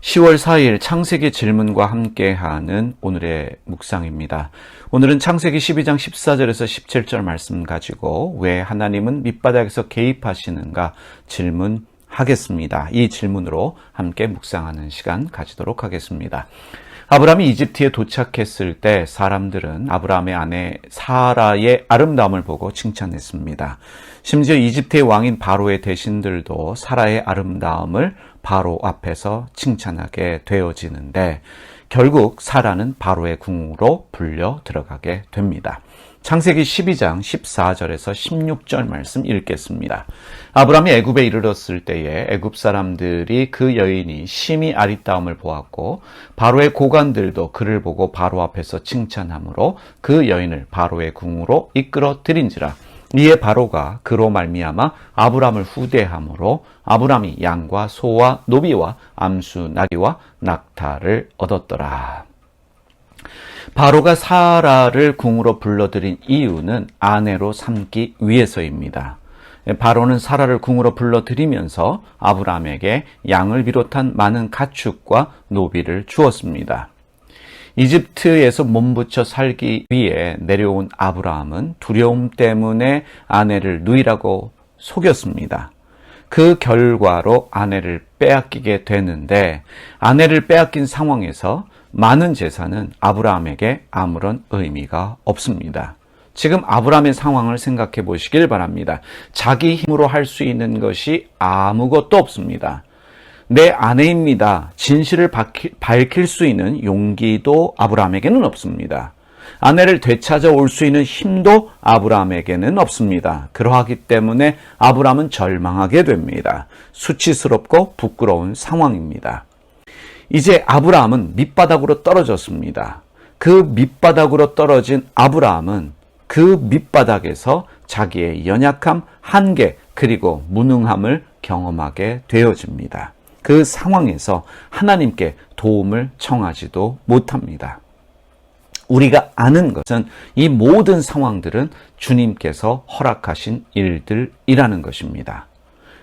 10월 4일 창세기 질문과 함께하는 오늘의 묵상입니다. 오늘은 창세기 12장 14절에서 17절 말씀 가지고 왜 하나님은 밑바닥에서 개입하시는가 질문하겠습니다. 이 질문으로 함께 묵상하는 시간 가지도록 하겠습니다. 아브라함이 이집트에 도착했을 때 사람들은 아브라함의 아내 사라의 아름다움을 보고 칭찬했습니다. 심지어 이집트의 왕인 바로의 대신들도 사라의 아름다움을 바로 앞에서 칭찬하게 되어지는데 결국 사라는 바로의 궁으로 불려 들어가게 됩니다. 창세기 12장 14절에서 16절 말씀 읽겠습니다. 아브라함이 애굽에 이르렀을 때에 애굽 사람들이 그 여인이 심히 아리따움을 보았고 바로의 고관들도 그를 보고 바로 앞에서 칭찬하므로 그 여인을 바로의 궁으로 이끌어 들인지라. 이에 바로가 그로 말미암아 아브라함을 후대함으로 아브라함이 양과 소와 노비와 암수 나귀와 낙타를 얻었더라. 바로가 사라를 궁으로 불러들인 이유는 아내로 삼기 위해서입니다. 바로는 사라를 궁으로 불러들이면서 아브라함에게 양을 비롯한 많은 가축과 노비를 주었습니다. 이집트에서 몸부쳐 살기 위해 내려온 아브라함은 두려움 때문에 아내를 누이라고 속였습니다. 그 결과로 아내를 빼앗기게 되는데 아내를 빼앗긴 상황에서 많은 재산은 아브라함에게 아무런 의미가 없습니다. 지금 아브라함의 상황을 생각해 보시길 바랍니다. 자기 힘으로 할 수 있는 것이 아무것도 없습니다. 내 아내입니다. 진실을 밝힐 수 있는 용기도 아브라함에게는 없습니다. 아내를 되찾아올 수 있는 힘도 아브라함에게는 없습니다. 그러하기 때문에 아브라함은 절망하게 됩니다. 수치스럽고 부끄러운 상황입니다. 이제 아브라함은 밑바닥으로 떨어졌습니다. 그 밑바닥으로 떨어진 아브라함은 그 밑바닥에서 자기의 연약함, 한계, 그리고 무능함을 경험하게 되어집니다. 그 상황에서 하나님께 도움을 청하지도 못합니다. 우리가 아는 것은 이 모든 상황들은 주님께서 허락하신 일들이라는 것입니다.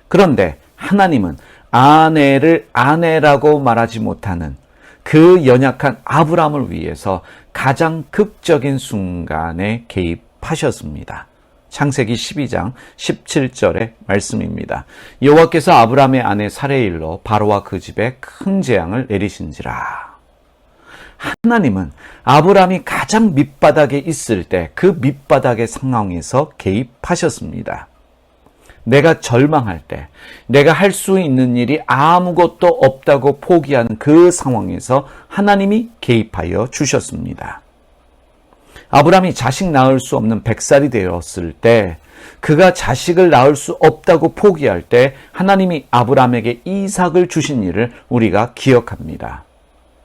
그런데 하나님은 아내를 아내라고 말하지 못하는 그 연약한 아브라함을 위해서 가장 극적인 순간에 개입하셨습니다. 창세기 12장 17절의 말씀입니다. 여호와께서 아브라함의 아내 사레의 일로 바로와 그 집에 큰 재앙을 내리신지라. 하나님은 아브라함이 가장 밑바닥에 있을 때 그 밑바닥의 상황에서 개입하셨습니다. 내가 절망할 때, 내가 할 수 있는 일이 아무것도 없다고 포기하는 그 상황에서 하나님이 개입하여 주셨습니다. 아브라함이 자식 낳을 수 없는 100살이 되었을 때, 그가 자식을 낳을 수 없다고 포기할 때 하나님이 아브라함에게 이삭을 주신 일을 우리가 기억합니다.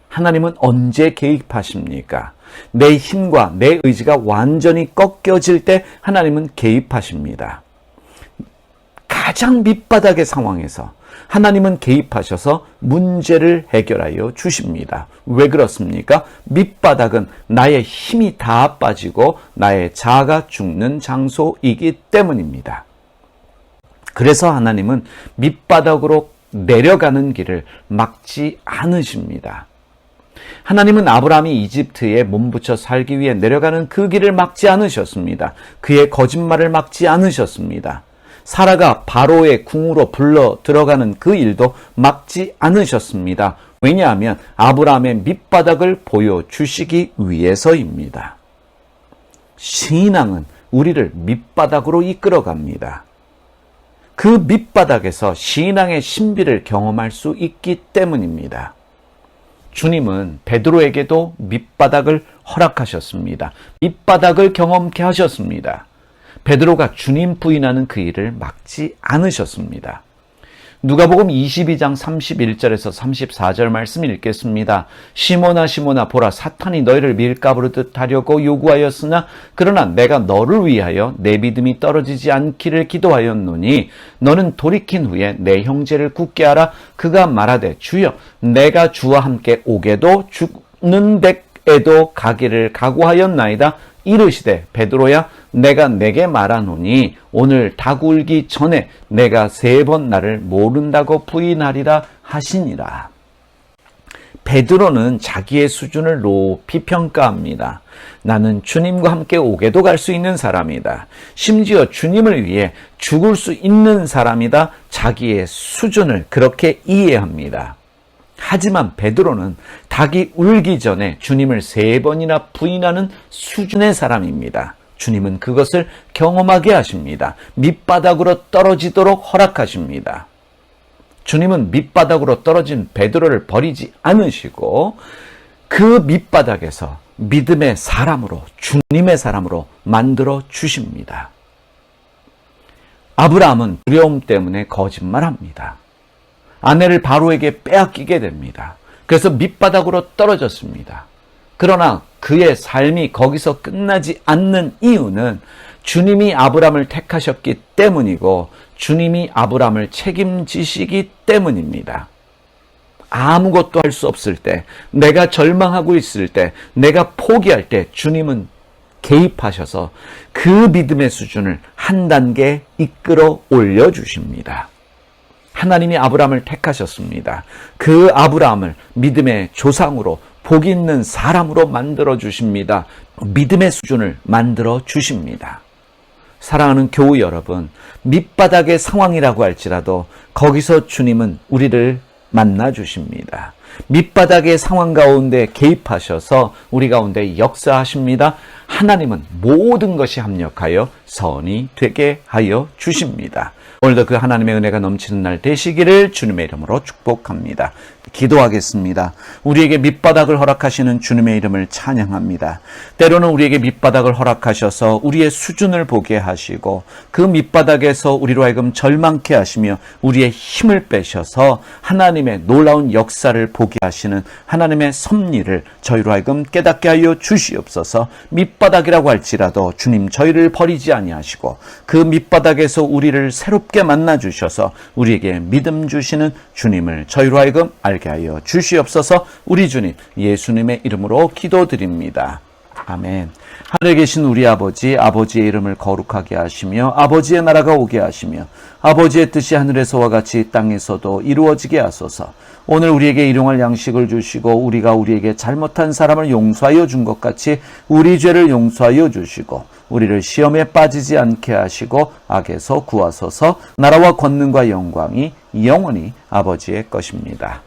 하나님은 언제 개입하십니까? 내 힘과 내 의지가 완전히 꺾여질 때 하나님은 개입하십니다. 가장 밑바닥의 상황에서 하나님은 개입하셔서 문제를 해결하여 주십니다. 왜 그렇습니까? 밑바닥은 나의 힘이 다 빠지고 나의 자아가 죽는 장소이기 때문입니다. 그래서 하나님은 밑바닥으로 내려가는 길을 막지 않으십니다. 하나님은 아브라함이 이집트에 몸부쳐 살기 위해 내려가는 그 길을 막지 않으셨습니다. 그의 거짓말을 막지 않으셨습니다. 사라가 바로의 궁으로 불러 들어가는 그 일도 막지 않으셨습니다. 왜냐하면 아브라함의 밑바닥을 보여주시기 위해서입니다. 신앙은 우리를 밑바닥으로 이끌어갑니다. 그 밑바닥에서 신앙의 신비를 경험할 수 있기 때문입니다. 주님은 베드로에게도 밑바닥을 허락하셨습니다. 밑바닥을 경험케 하셨습니다. 베드로가 주님 부인하는 그 일을 막지 않으셨습니다. 누가복음 22장 31절에서 34절 말씀 읽겠습니다. 시몬아 시몬아 보라 사탄이 너희를 밀가부르듯 하려고 요구하였으나 그러나 내가 너를 위하여 내 믿음이 떨어지지 않기를 기도하였노니 너는 돌이킨 후에 내 형제를 굳게 하라. 그가 말하되 주여 내가 주와 함께 오게도 죽는 데에도 가기를 각오하였나이다. 이르시되 베드로야 내가 내게 말하노니 오늘 닭 울기 전에 내가 3번 나를 모른다고 부인하리라 하시니라. 베드로는 자기의 수준을 높이 평가합니다. 나는 주님과 함께 오게도 갈 수 있는 사람이다. 심지어 주님을 위해 죽을 수 있는 사람이다. 자기의 수준을 그렇게 이해합니다. 하지만 베드로는 닭이 울기 전에 주님을 3번이나 부인하는 수준의 사람입니다. 주님은 그것을 경험하게 하십니다. 밑바닥으로 떨어지도록 허락하십니다. 주님은 밑바닥으로 떨어진 베드로를 버리지 않으시고 그 밑바닥에서 믿음의 사람으로, 주님의 사람으로 만들어 주십니다. 아브라함은 두려움 때문에 거짓말합니다. 아내를 바로에게 빼앗기게 됩니다. 그래서 밑바닥으로 떨어졌습니다. 그러나 그의 삶이 거기서 끝나지 않는 이유는 주님이 아브라함을 택하셨기 때문이고 주님이 아브라함을 책임지시기 때문입니다. 아무것도 할 수 없을 때, 내가 절망하고 있을 때, 내가 포기할 때 주님은 개입하셔서 그 믿음의 수준을 한 단계 이끌어 올려주십니다. 하나님이 아브라함을 택하셨습니다. 그 아브라함을 믿음의 조상으로, 복 있는 사람으로 만들어 주십니다. 믿음의 수준을 만들어 주십니다. 사랑하는 교우 여러분, 밑바닥의 상황이라고 할지라도 거기서 주님은 우리를 만나 주십니다. 밑바닥의 상황 가운데 개입하셔서 우리 가운데 역사하십니다. 하나님은 모든 것이 합력하여 선이 되게 하여 주십니다. 오늘도 그 하나님의 은혜가 넘치는 날 되시기를 주님의 이름으로 축복합니다. 기도하겠습니다. 우리에게 밑바닥을 허락하시는 주님의 이름을 찬양합니다. 때로는 우리에게 밑바닥을 허락하셔서 우리의 수준을 보게 하시고 그 밑바닥에서 우리로 하여금 절망케 하시며 우리의 힘을 빼셔서 하나님의 놀라운 역사를 보게 하시는 하나님의 섭리를 저희로 하여금 깨닫게 하여 주시옵소서. 밑바닥이라고 할지라도 주님 저희를 버리지 아니하시고 그 밑바닥에서 우리를 새롭게 만나 주셔서 우리에게 믿음 주시는 주님을 저희로 하여금 알게 하여 주시옵소서. 우리 주님 예수님의 이름으로 기도드립니다. 아멘. 하늘에 계신 우리 아버지, 아버지의 이름을 거룩하게 하시며 아버지의 나라가 오게 하시며 아버지의 뜻이 하늘에서와 같이 땅에서도 이루어지게 하소서. 오늘 우리에게 일용할 양식을 주시고 우리가 우리에게 잘못한 사람을 용서하여 준 것 같이 우리 죄를 용서하여 주시고 우리를 시험에 빠지지 않게 하시고 악에서 구하소서. 나라와 권능과 영광이 영원히 아버지의 것입니다.